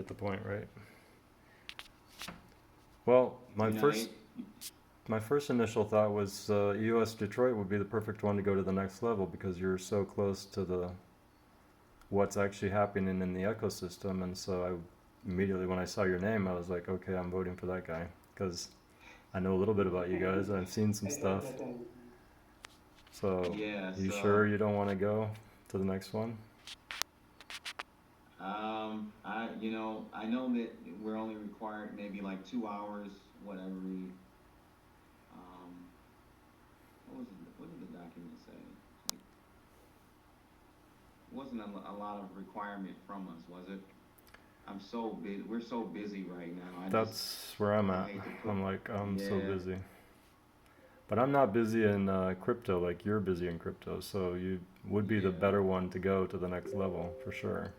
the point, right? Well, You know, my first initial thought was EOS Detroit would be the perfect one to go to the next level because you're so close to the what's actually happening in the ecosystem, and so I immediately when I saw your name, I was like, okay, I'm voting for that guy because I know a little bit about you guys and I've seen some stuff. So, yeah. you sure So, you don't want to go to the next one? I know that we're only required maybe like 2 hours, whatever. Um, what did the document say? Like, wasn't a lot of requirement from us, was it? I'm so busy. We're so busy right now. That's where I'm I at. hate to put. I'm like, I'm so Yeah, busy. But I'm not busy in crypto like you're busy in crypto, so you would be the yeah, better one to go to the next level for sure.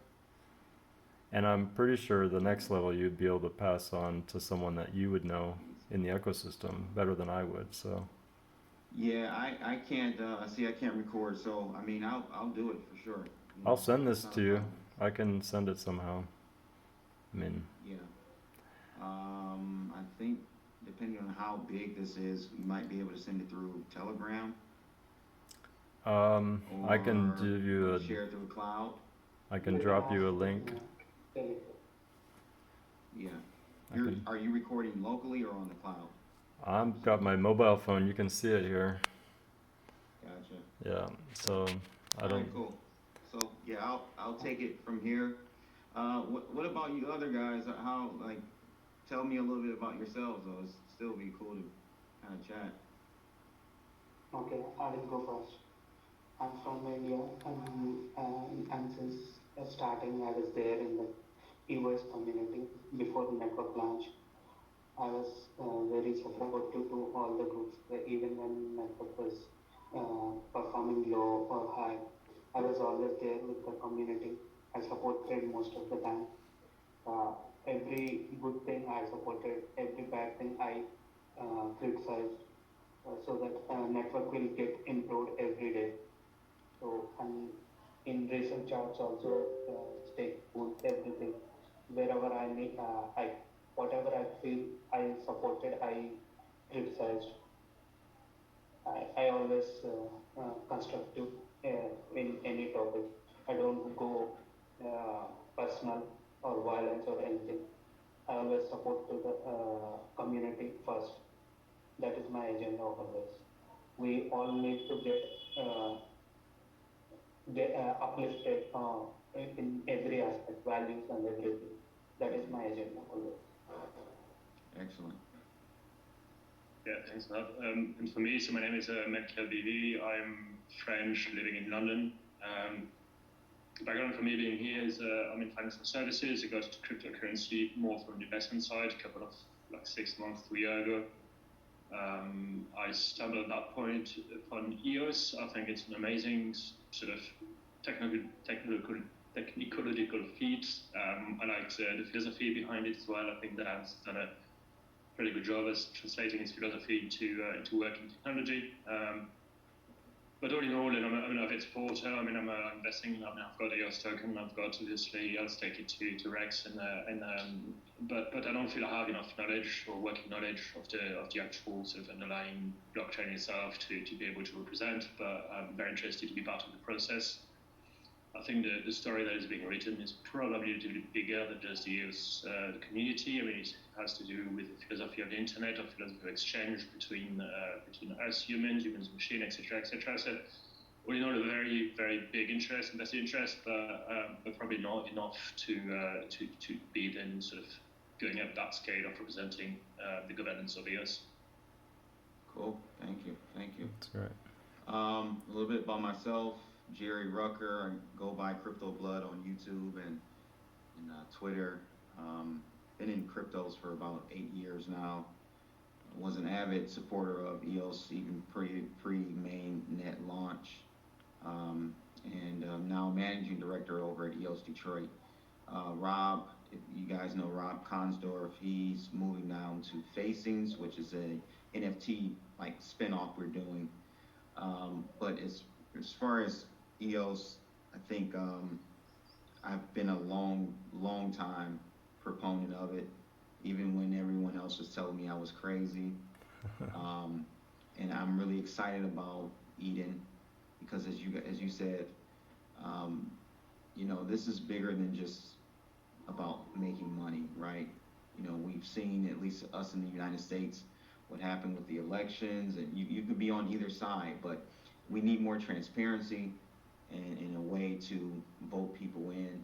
And I'm pretty sure the yeah. next level you'd be able to pass on to someone that you would know in the ecosystem better than I would. So Yeah, I can't. See, I can't record. So I mean, I'll do it for sure. I'll send That's this not a to you. problem. I can send it somehow. I mean, Yeah. I think depending on how big this is, you might be able to send it through Telegram I can give or you a, share it through cloud. I can drop you a link. Yeah. I can. Are you recording locally or on the cloud? I've got my Central. mobile phone. You can see it here. Gotcha. Yeah. So I All right, don't. cool. So yeah, I'll take it from here. What about you other guys? How like tell me a little bit about yourselves though. It's still be cool to kind of chat. Okay, I will go first. I'm from India, and since starting, I was there in the EOS community before the network launch. I was very supportive to all the groups, even when network was performing low or high. I was always there with the community. I supported most of the time. Uh, every good thing I supported, every bad thing I criticized, so that network will get improved every day. So, and in recent charts also stay cool everything. Wherever I need, whatever I feel I supported, I criticized. I always constructive in any topic. I don't go personal or violence or anything. I always support to the community first. That is my agenda always. We all need to get uplifted in every aspect, values and everything. That is my agenda always. Excellent. Yeah, thanks for that. And for me, so my name is Metkel Bivi. I'm French, living in London. The background for me being here is I'm in financial services. I got to cryptocurrency more from the investment side a couple of like 6 months to a year ago. I stumbled at that point upon EOS. I think it's an amazing sort of technological feat. I liked the philosophy behind it as well. I think that's done a pretty good job as translating his philosophy into working technology. But all in all, and I'm an avid supporter. I mean, I'm investing. I mean, I've got a EOS token. I've got obviously I'll stake it to Rex, but I don't feel I have enough knowledge or working knowledge of the actual sort of underlying blockchain itself to be able to represent. But I'm very interested to be part of the process. I think the story that is being written is probably a little bit bigger than just the community. I mean, it has to do with the philosophy of the internet, of philosophy of exchange between us humans, humans, machine, etc., etc. So, all in all, a very, very big interest, invested interest, but probably not enough to be then sort of going up that scale of representing the governance of EOS. Cool. Thank you. Thank you. That's great. A little bit about myself, Jerry Rucker. I go by Crypto Blood on YouTube and Twitter. Um, been in cryptos for about 8 years now. Was an avid supporter of EOS even pre main net launch, and now managing director over at EOS Detroit. Rob, if you guys know Rob Consdorf, he's moving down to Facings, which is a NFT like spinoff we're doing. But as far as EOS, I think I've been a long time proponent of it, even when everyone else was telling me I was crazy. Um, and I'm really excited about Eden because, as you said, um, you know, this is bigger than just about making money, right? You know, we've seen, at least us in the United States, what happened with the elections, and you could be on either side, but we need more transparency and a way to vote people in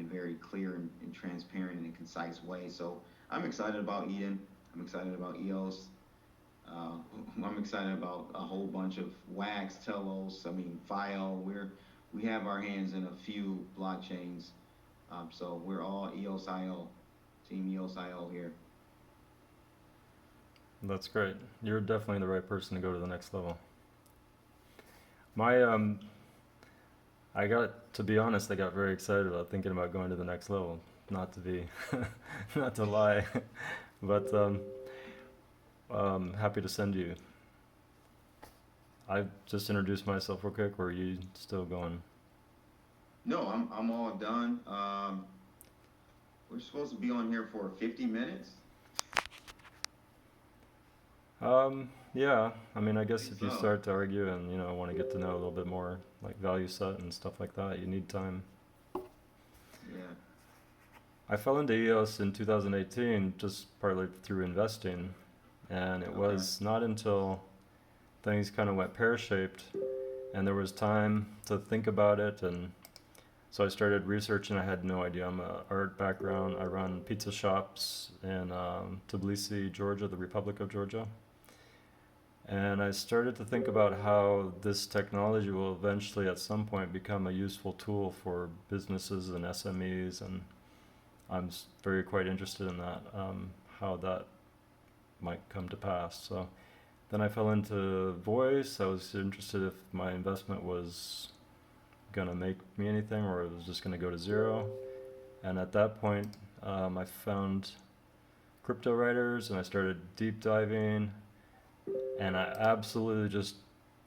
a very clear and transparent and concise way. So I'm excited about Eden. I'm excited about EOS. Uh, I'm excited about a whole bunch of Wax, Telos. I mean, FIO. We have our hands in a few blockchains. So we're all EOS.io, Team EOS.io here. That's great. You're definitely the right person to go to the next level. My to be honest, I got very excited about thinking about going to the next level. Not to be, not to lie, but happy to send you. I just introduced myself real quick. Or are you still going? No, I'm all done. We're supposed to be on here for 50 minutes. Yeah. I mean, I guess Think if you so. start to argue and want to get to know a little bit more, like value set and stuff like that, you need time. Yeah. I fell into EOS in 2018 just partly through investing, and it Okay. was not until things kind of went pear-shaped and there was time to think about it, and so I started researching. I had no idea. I'm a art background. I run pizza shops in Tbilisi, Georgia, the Republic of Georgia. And I started to think about how this technology will eventually at some point become a useful tool for businesses and SMEs, and I'm very quite interested in that, how that might come to pass. So then I fell into voice. I was interested if my investment was going to make me anything or it was just going to go to zero. And at that point, I found crypto writers and I started deep diving. And I absolutely just,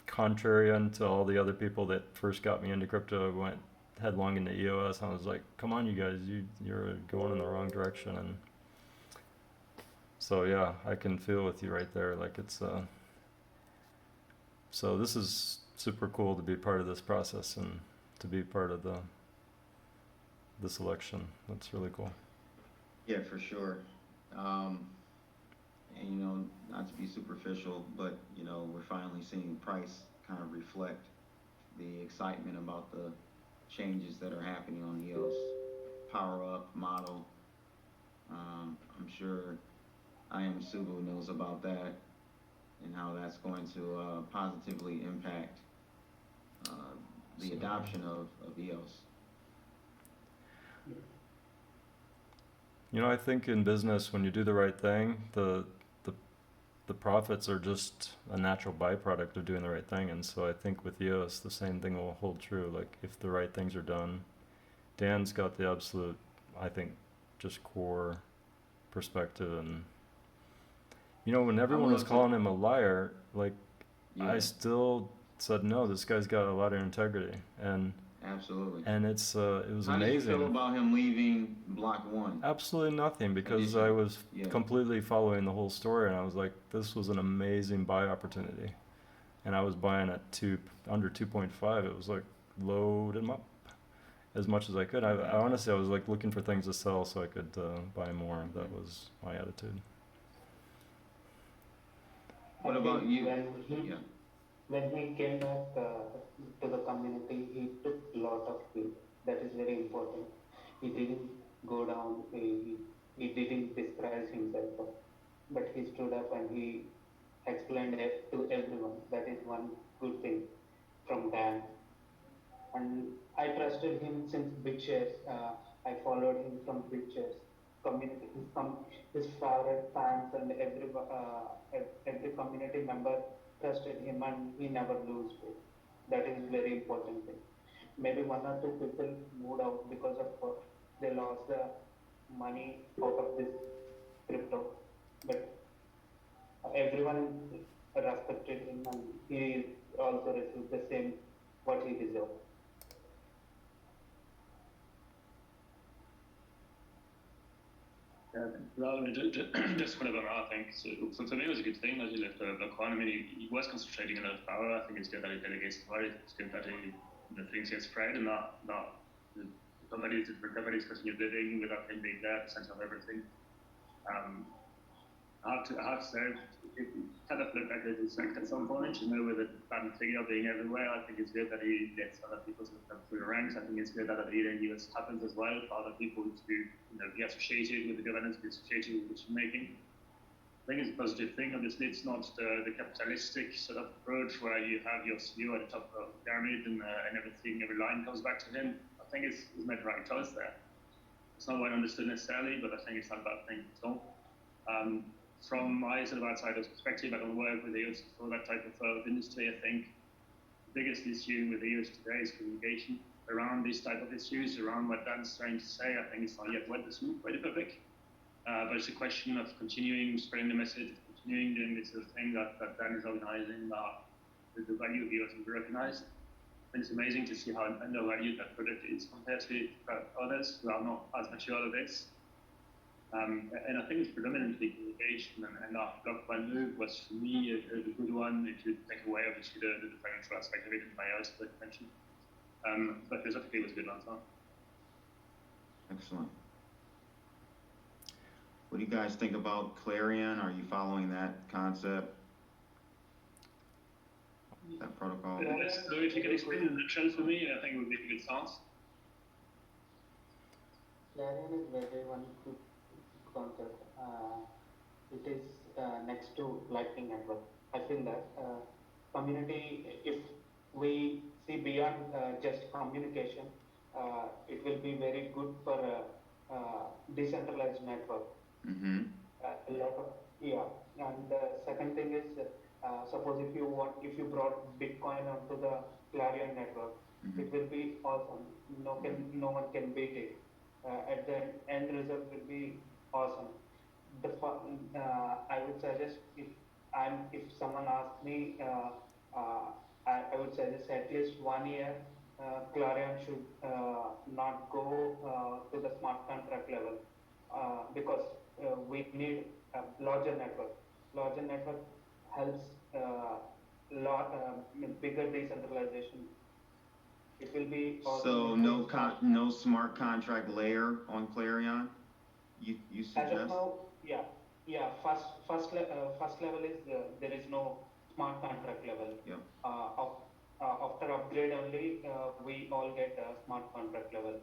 contrary to all the other people that first got me into crypto, went headlong into EOS. I was like, come on, you guys, you're going in the wrong direction. And so, yeah, I can feel with you right there. Like it's, so this is super cool to be part of this process and to be part of the selection. That's really cool. Yeah, for sure. And not to be superficial, but we're finally seeing price kind of reflect the excitement about the changes that are happening on EOS. Power up model. I'm sure I am Subu knows about that and how that's going to positively impact the adoption of EOS. I think in business, when you do the right thing, the profits are just a natural byproduct of doing the right thing. And so I think with EOS, the same thing will hold true. Like if the right things are done, Dan's got the absolute, I think, just core perspective. And when everyone was calling him a liar, like Yeah, I still said, no, this guy's got a lot of integrity. And absolutely. it was How did you feel amazing. about him leaving Block One? Absolutely nothing, because Edition. I was Yeah. completely following the whole story, and I was like, this was an amazing buy opportunity. And I was buying at under 2.5. It was like load him up as much as I could. I honestly, I was like looking for things to sell so I could buy more. That was my attitude. What about you? Yeah. When he came back to the community, he took a lot of heat. That is very important. He didn't go down, he didn't disguise himself, but he stood up and he explained it to everyone. That is one good thing from Dan. And I trusted him since BitShares. I followed him from BitShares. Community, his favorite fans and every community member trusted him, and he never lost it. That is very important thing. Maybe one or two people moved out because of they lost the money out of this crypto, but everyone respected him, and he also received the same what he deserved. Well, just one of them, I think. So for me, it was a good thing that he left block one. I mean, he was concentrating a lot of power. I think it's good that he delegates it well. It's good that things get spread and not companies continue living without him being there, the center of everything. I have to say, it kind of looked like a disrespect at some point, with the bad figure being everywhere. I think it's good that he lets other people sort of come through the ranks. I think it's good that the leader in US happens as well for other people to be associated with the governance, be associated with decision making. I think it's a positive thing. Obviously, it's not the capitalistic sort of approach where you have your CEO at the top of the pyramid and everything, every line comes back to him. I think it's made the right choice there. It's not well understood necessarily, but I think it's not a bad thing at all. From my sort of outsider's perspective, I don't work with EOS for that type of industry. I think the biggest issue with EOS today is communication around these type of issues, around what Dan's trying to say. I think it's not yet well understood by the public, but it's a question of continuing spreading the message, continuing doing this sort of thing that Dan is organizing, the value of EOS will be recognized. And it's amazing to see how undervalued that product is compared to others who are not as mature of this. And I think it's predominantly communication, and our block one move was for me a good one if you take away obviously the financial aspect of it and my others that I mentioned. But philosophically it was a good one as well. Excellent. What do you guys think about Clarion? Are you following that concept? That protocol? So if you could explain in a nutshell for me, I think it would be a good start. Clarion is very one good concept. It is next to Lightning Network. I feel that community, if we see beyond just communication, it will be very good for a decentralized network. Mm-hmm. A lot of, yeah. And the second thing is, suppose if you brought Bitcoin onto the Clarion network, Mm-hmm. it will be awesome. No one can beat it. At the end result will be awesome. I would suggest if someone asks me, I would suggest at least 1 year, Clarion should not go to the smart contract level because we need a larger network. Larger network helps bigger decentralization. It will be So no smart contract layer on Clarion. You suggest? As of now, yeah. First level is there is no smart contract level. Yeah. After upgrade only, we all get a smart contract level.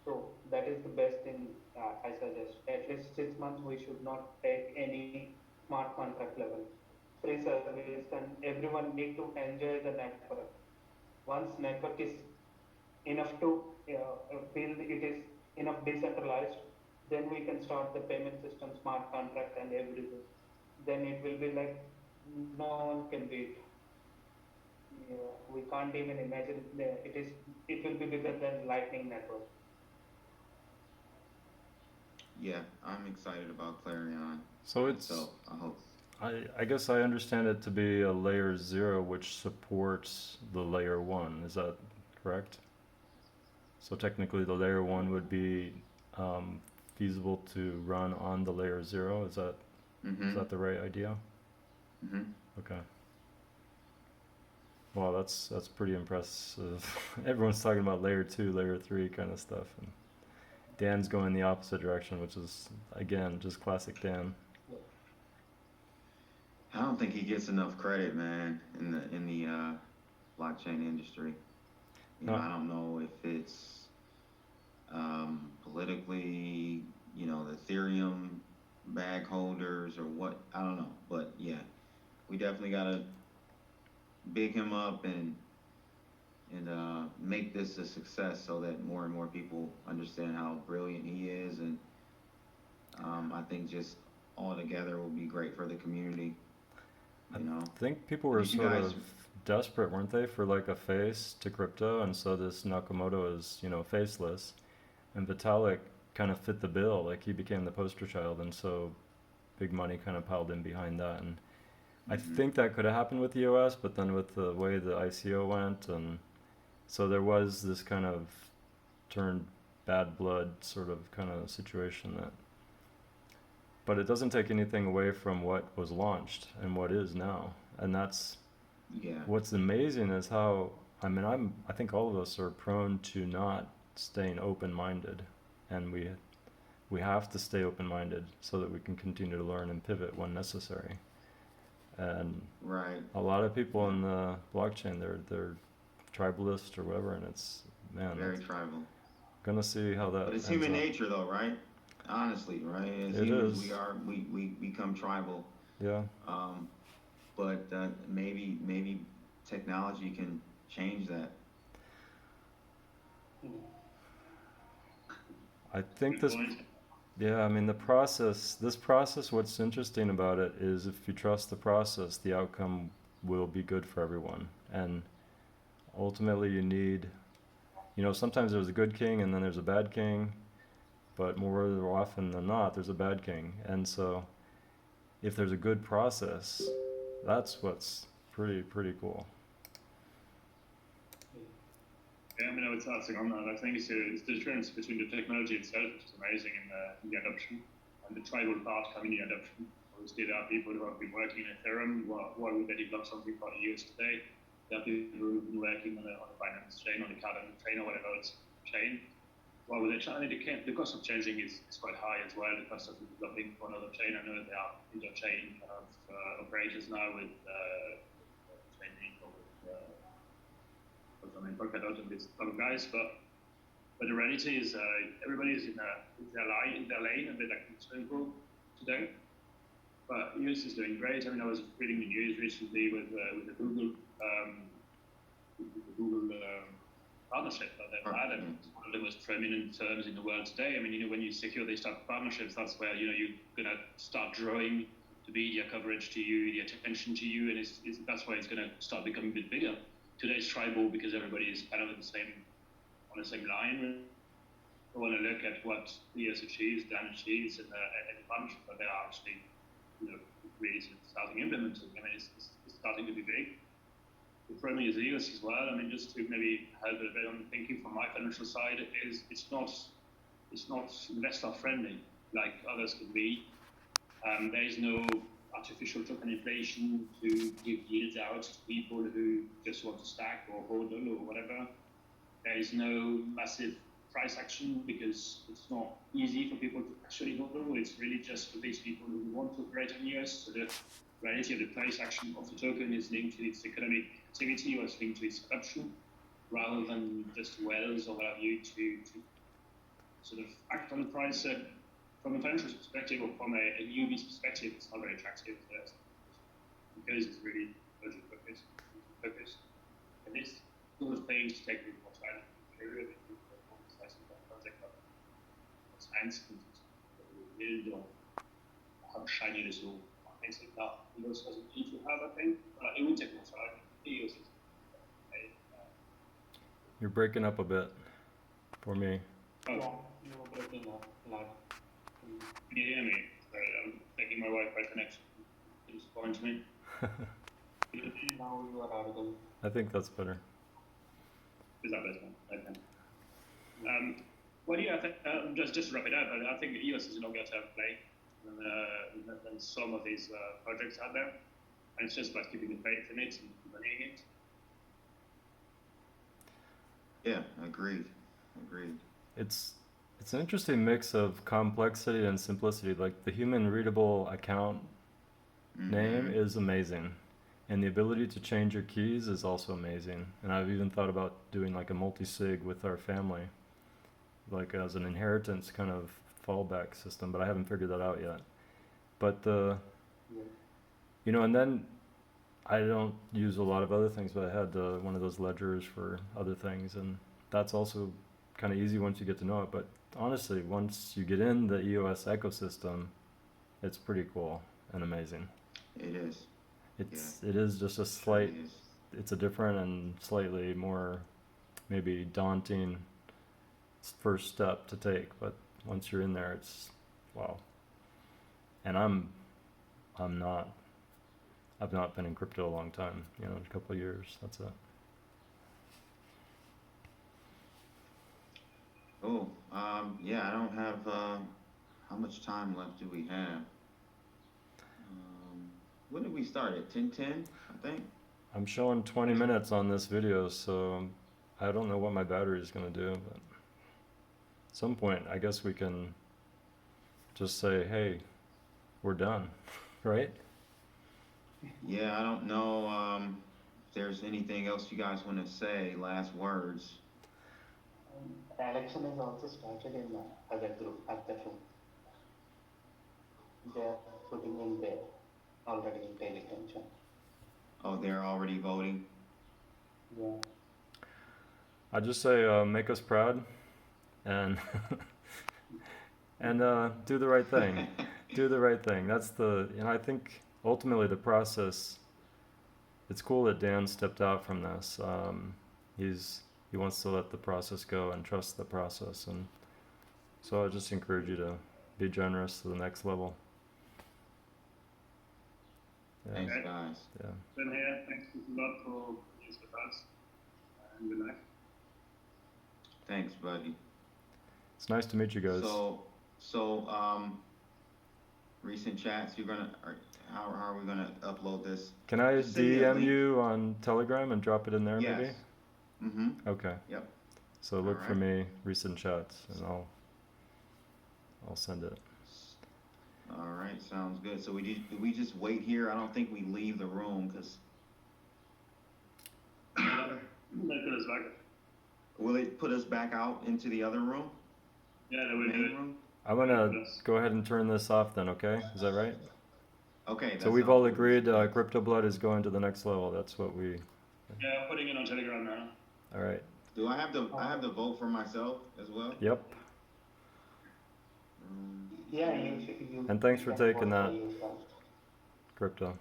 So that is the best thing I suggest. At least 6 months we should not take any smart contract level. Free service and everyone need to enjoy the network. Once network is enough to feel it is enough decentralized, then we can start the payment system, smart contract and everything. Then it will be like no one can beat. We can't even imagine it will be bigger than Lightning Network. Yeah, I'm excited about Clarion. So it's, So I hope. I guess I understand it to be a layer 0 which supports the layer 1. Is that correct? So technically the layer 1 would be feasible to run on the layer 0. Is that Mm-hmm. the right idea? Mm-hmm. Okay. Wow, that's pretty impressive. Everyone's talking about layer 2, layer 3 kind of stuff, and Dan's going the opposite direction, which is again just classic Dan. I don't think he gets enough credit, man, in the blockchain industry. No. I don't know if it's politically, the Ethereum bag holders or what. I don't know, but yeah, we definitely gotta big him up and make this a success so that more and more people understand how brilliant he is, and I think just all together will be great for the community. I think people were sort of desperate, weren't they, for like a face to crypto, and so this Nakamoto is, faceless, and Vitalik kind of fit the bill, like he became the poster child, and so big money kind of piled in behind that, and I think that could have happened with EOS, but then with the way the ICO went, and so there was this kind of turned bad blood sort of kind of situation that but it doesn't take anything away from what was launched and what is now. And that's Yeah. what's amazing is how, I mean, I think all of us are prone to not staying open-minded, and we have to stay open-minded so that we can continue to learn and pivot when necessary. And Right. a lot of people in the blockchain, they're tribalist or whatever, and it's, man, Very that's tribal. gonna see how that But it's ends human up. nature, though, right? Honestly, right? As It humans, is. we become tribal. Yeah. But maybe technology can change that. Mm. I think Good this, point. yeah, I mean, this process, what's interesting about it is if you trust the process, the outcome will be good for everyone. And ultimately you need, sometimes there's a good king and then there's a bad king, but more often than not, there's a bad king. And so if there's a good process, that's what's pretty cool. Yeah, I mean, I would start on that. I think it's the difference between the technology itself, which is amazing, in the adoption, and the tribal part coming in the adoption. Obviously, there are people who have been working in Ethereum. Why would they develop something for years today? There are people who have been working on a Binance chain, on a Cardano chain, or whatever else chain. Why would they try? I mean, the cost of changing is quite high as well. The cost of developing for another chain. I know that there are interchain kind of operators now with changing or with I mean, Polkadot and these other guys, but the reality is everybody is in their lane, and they're like simple today. But EOS is doing great. I mean, I was reading the news recently with the Google partnership that they've had, and it's one of the most prominent terms in the world today. I mean, when you secure these type of partnerships, that's where you're gonna start drawing the media coverage to you, the attention to you, and that's why it's gonna start becoming a bit bigger. Today's tribal because everybody is kind of on the same line. I want to look at what EOS achieves, Dan achieves, and the partnership that they are actually, really starting implementing. I mean, it's starting to be big. The problem is EOS as well. I mean, just to maybe help a bit on thinking from my financial side, is it's not investor friendly like others can be. There is no artificial token inflation to give yields out to people who just want to stack or hodl or whatever. There is no massive price action because it's not easy for people to actually hodl. It's really just for these people who want to operate on EOS. So the reality of the price action of the token is linked to its economic activity or it's linked to its adoption, rather than just wells or what have you to sort of act on the price. From a financial perspective or from a newbie's perspective, it's not very attractive because it's really budget focused. And this sort of things to take a bit more time period and project what's hands build or how shiny this all things like that. EOS doesn't need to have a thing, but it will take more time. EOS is You're breaking up a bit for me. Yeah, you were breaking up a lot. Can you hear me? Sorry, I'm taking my Wi-Fi connection. Can you respond to me? Now you are audible. I think that's better. Is that better? Okay. Well, yeah, I think, just to wrap it up, I think EOS is not going to have play than some of these projects out there. And it's just about keeping the faith in it and running it. Yeah, agreed. It's an interesting mix of complexity and simplicity. Like the human readable account name is amazing, and the ability to change your keys is also amazing. And I've even thought about doing like a multi-sig with our family, like as an inheritance kind of fallback system, but I haven't figured that out yet. But and then I don't use a lot of other things, but I had one of those ledgers for other things, and that's also kind of easy once you get to know it. But honestly, once you get in the EOS ecosystem, it's pretty cool and amazing. It is. It is just a slight, it's a different and slightly more maybe daunting first step to take, but once you're in there, it's wow. And I've not been in crypto a long time, a couple of years, that's it. Oh, yeah, I don't have how much time left do we have? When did we start? At 10:10, I think. I'm showing 20 minutes on this video, so I don't know what my battery is going to do, but at some point I guess we can just say, hey, we're done, right? Yeah, I don't know if there's anything else you guys want to say, last words. Election is also started in other group, other room. They are putting in there already in Telegram channel. Oh, they're already voting? Yeah. I just say, make us proud and and do the right thing. Do the right thing. That's the, I think ultimately the process, it's cool that Dan stepped out from this. He wants to let the process go and trust the process, and so I just encourage you to be generous to the next level. Yeah. Thanks, guys. Yeah. Then here, thanks a lot for being with us. And good night. Thanks, buddy. It's nice to meet you guys. So, recent chats, how are we gonna upload this? Can I Just send me a DM link. you on Telegram and drop it in there, maybe? Yes. Mm-hmm. Okay. Yep. So look for Alright. me, recent chats, and I'll send it. All right, sounds good. So do we just wait here? I don't think we leave the room because That put us back. will it put us back out into the other room? Yeah, that The will do main it. room? I'm gonna go ahead and turn this off then, okay? Is that right? Okay. So we've all agreed Crypto Blood is going to the next level. That's what we... Yeah, putting it on Telegram now. Alright. Do I have to vote for myself as well? Yep. Yeah, you And thanks for you can taking vote that. for yourself. Crypto.